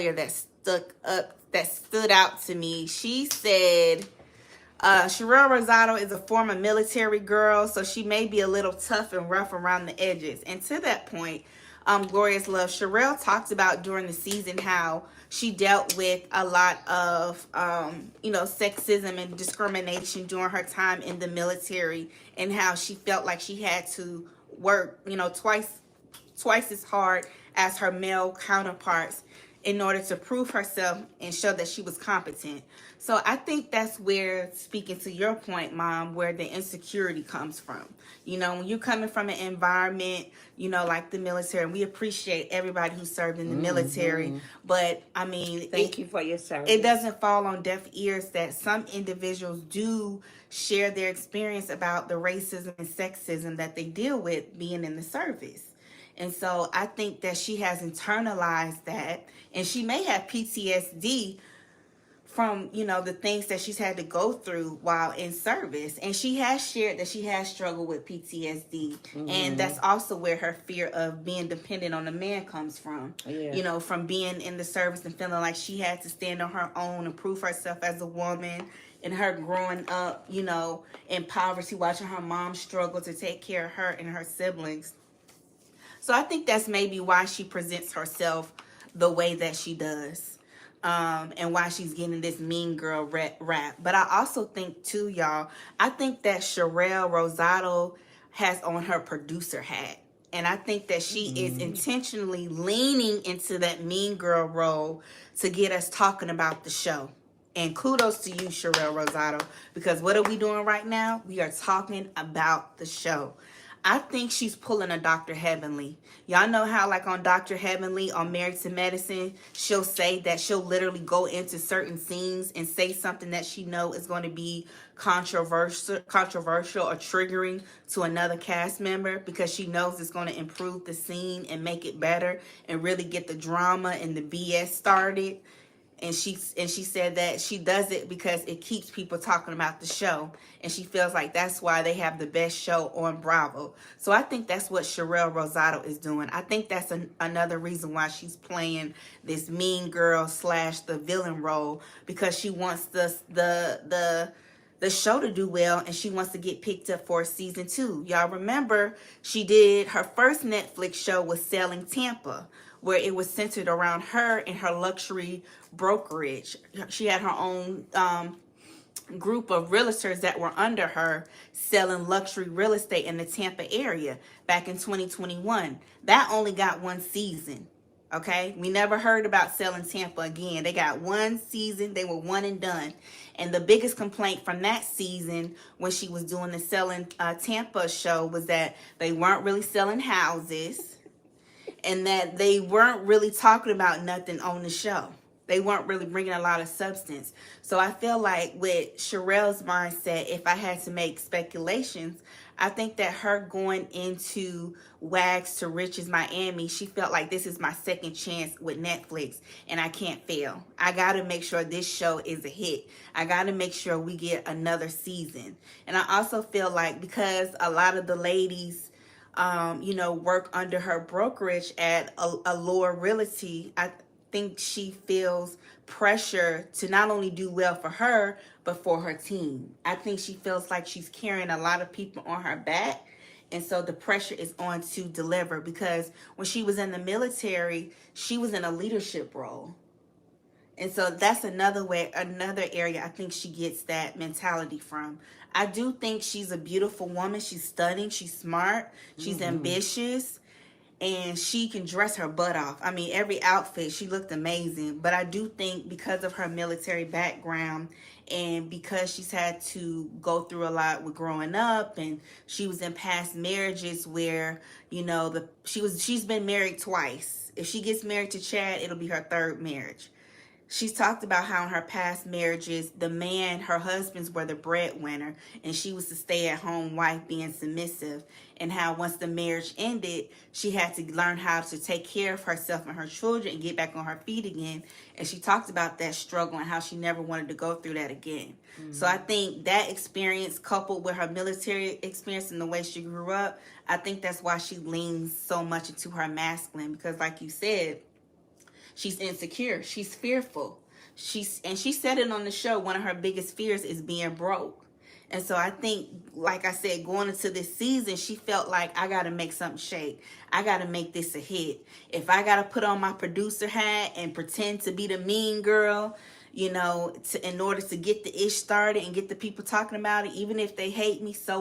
that stood out to me. She said, Sharelle Rosado is a former military girl, so she may be a little tough and rough around the edges. And to that point, Glorious Love, Sharelle talked about during the season how she dealt with a lot of, sexism and discrimination during her time in the military, and how she felt like she had to work, twice as hard as her male counterparts in order to prove herself and show that she was competent. So I think that's where, speaking to your point, Mom, where the insecurity comes from. When you're coming from an environment, like the military, we appreciate everybody who served in the military. But, I mean, thank you for your service. It doesn't fall on deaf ears that some individuals do share their experience about the racism and sexism that they deal with being in the service. And so I think that she has internalized that, and she may have PTSD from, the things that she's had to go through while in service. And she has shared that she has struggled with PTSD. And that's also where her fear of being dependent on a man comes from. Yeah. From being in the service and feeling like she had to stand on her own and prove herself as a woman. And her growing up, in poverty, watching her mom struggle to take care of her and her siblings. So I think that's maybe why she presents herself the way that she does, and why she's getting this mean girl rap. But I also think too, y'all, I think that Sharelle Rosado has on her producer hat. And I think that she is intentionally leaning into that mean girl role to get us talking about the show. And kudos to you, Sharelle Rosado, because what are we doing right now? We are talking about the show. I think she's pulling a Dr. Heavenly. Y'all know how, like, on Dr. Heavenly, on Married to Medicine, she'll say that she'll literally go into certain scenes and say something that she know is going to be controversial or triggering to another cast member, because she knows it's going to improve the scene and make it better and really get the drama and the BS started. And she said that she does it because it keeps people talking about the show. And she feels like that's why they have the best show on Bravo. So I think that's what Sharelle Rosado is doing. I think that's another reason why she's playing this mean girl / the villain role, because she wants the show to do well, and she wants to get picked up for season 2. Y'all remember she did her first Netflix show was Selling Tampa, where it was centered around her and her luxury brokerage. She had her own group of realtors that were under her selling luxury real estate in the Tampa area back in 2021. That only got one season. Okay, we never heard about Selling Tampa again. They got one season. They were one and done. And the biggest complaint from that season, when she was doing the Selling Tampa show, was that they weren't really selling houses, and that they weren't really talking about nothing on the show. They weren't really bringing a lot of substance. So I feel like with Sharelle's mindset, if I had to make speculations, I think that her going into Wags to Riches Miami, she felt like this is my second chance with Netflix, and I can't fail. I got to make sure this show is a hit. I got to make sure we get another season. And I also feel like because a lot of the ladies work under her brokerage at Allure Realty, I think she feels pressure to not only do well for her, but for her team. I think she feels like she's carrying a lot of people on her back. And so the pressure is on to deliver, because when she was in the military, she was in a leadership role. And so that's another area I think she gets that mentality from. I do think she's a beautiful woman. She's stunning. She's smart. She's ambitious. And she can dress her butt off. I mean, every outfit, she looked amazing. But I do think because of her military background, and because she's had to go through a lot with growing up, and she was in past marriages where, she's been married twice. If she gets married to Chad, it'll be her third marriage. She's talked about how in her past marriages, her husbands were the breadwinner, and she was the stay-at-home wife being submissive, and how once the marriage ended, she had to learn how to take care of herself and her children and get back on her feet again. And she talked about that struggle and how she never wanted to go through that again. So I think that experience, coupled with her military experience and the way she grew up, I think that's why she leans so much into her masculine, because like you said, She's insecure. She's fearful. She said it on the show. One of her biggest fears is being broke. And so I think, like I said, going into this season, she felt like, I got to make something shake. I got to make this a hit. If I got to put on my producer hat and pretend to be the mean girl, in order to get the ish started and get the people talking about it, even if they hate me, so